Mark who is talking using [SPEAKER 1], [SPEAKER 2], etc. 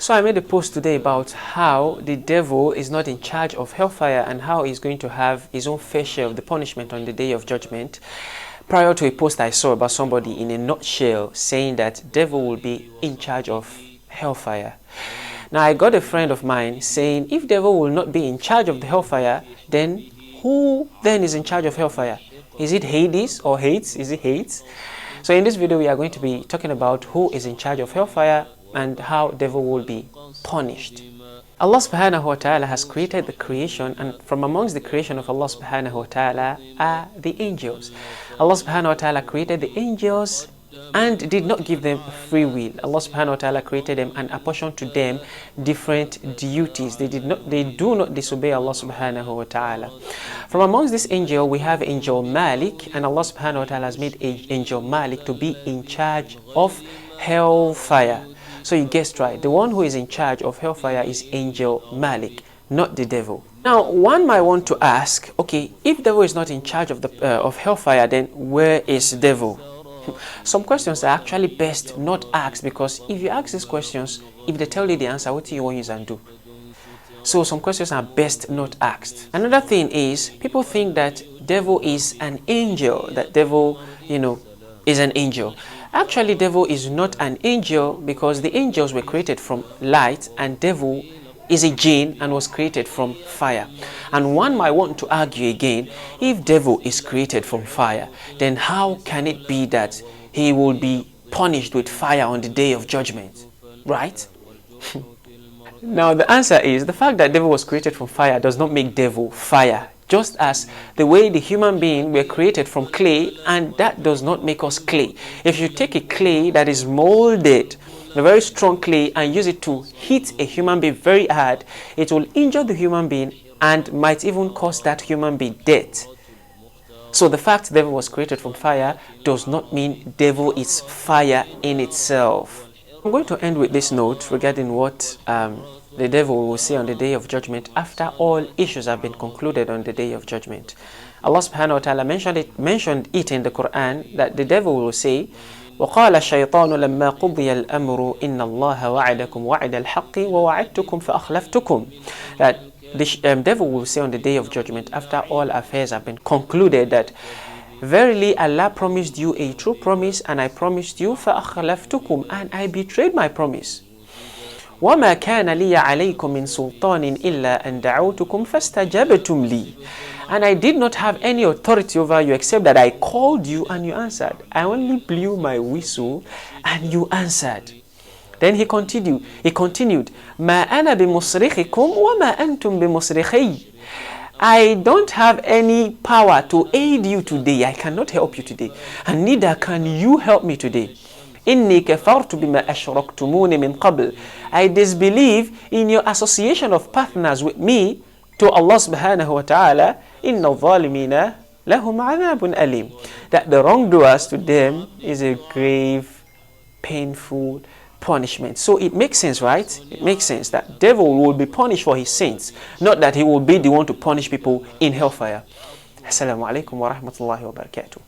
[SPEAKER 1] So I made a post today about how the devil is not in charge of hellfire and how he's going to have his own fair share of the punishment on the day of judgment. Prior to a post I saw about somebody in a nutshell saying that devil will be in charge of hellfire. Now I got a friend of mine saying if devil will not be in charge of the hellfire, then who then is in charge of hellfire? Is it Hades or Hades? Is it Hades? So in this video we are going to be talking about who is in charge of hellfire and how devil will be punished. Allah subhanahu wa ta'ala has created the creation, and from amongst the creation of Allah subhanahu wa ta'ala are the angels. Allah subhanahu wa ta'ala created the angels and did not give them free will. Allah subhanahu wa ta'ala created them and apportioned to them different duties. They do not disobey Allah subhanahu wa ta'ala. From amongst this angel we have angel Malik, and Allah subhanahu wa ta'ala has made angel Malik to be in charge of hellfire. So you guessed right, the one who is in charge of hellfire is angel Malik, not the devil. Now one might want to ask, okay, if devil is not in charge of hellfire, then where is devil? Some questions are actually best not asked, because if you ask these questions, if they tell you the answer, what do you want to use and do? So some questions are best not asked. Another thing is, people think that devil is an angel, that devil, is an angel. Actually, devil is not an angel, because the angels were created from light and devil is a jinn and was created from fire. And one might want to argue again, if devil is created from fire, then how can it be that he will be punished with fire on the day of judgment? Right? Now the answer is, the fact that devil was created from fire does not make devil fire. Just as the way the human being were created from clay, and that does not make us clay. If you take a clay that is molded, a very strong clay, and use it to hit a human being very hard, it will injure the human being and might even cause that human being death. So the fact devil was created from fire does not mean devil is fire in itself. I'm going to end with this note regarding what the devil will say on the day of judgment after all issues have been concluded on the day of judgment. Allah subhanahu wa ta'ala mentioned it in the Quran, that the devil will say, وَقَالَ الشَّيْطَانُ لَمَّا قُضِيَ الْأَمْرُ إِنَّ اللَّهَ وَعَدَكُمْ وَعْدَ الْحَقِّ وَوَعَدْتُكُمْ فَأَخْلَفْتُكُمْ. That the devil will say on the day of judgment after all affairs have been concluded, that verily Allah promised you a true promise, and I promised you فَأَخْلَفْتُكُمْ, and I betrayed my promise. وَمَا كَانَ لِيَ عَلَيْكُمْ مِنْ سُلْطَانٍ إِلَّا أَنْ دَعَوْتُكُمْ فَاسْتَجَبْتُمْ لِي. And I did not have any authority over you except that I called you and you answered. I only blew my whistle and you answered. Then he continued, مَا أَنَا بِمُصْرِخِكُمْ وَمَا أَنْتُمْ بِمُصْرِخِيَّ. I don't have any power to aid you today. I cannot help you today, and neither can you help me today. إِنِّي كَفَرْتُ بِمَا أَشْرَكْتُمُونِ مِنْ قَبْلِ. I disbelieve in your association of partners with me to Allah subhanahu wa ta'ala. إِنَّ الظَّالِمِينَ لَهُمْ عَذَابٌ أَلِيمٌ. That the wrongdoers, to them is a grave, painful punishment. So it makes sense, right? It makes sense that devil will be punished for his sins, not that he will be the one to punish people in hellfire. Assalamu alaikum wa rahmatullahi wa barakatuh.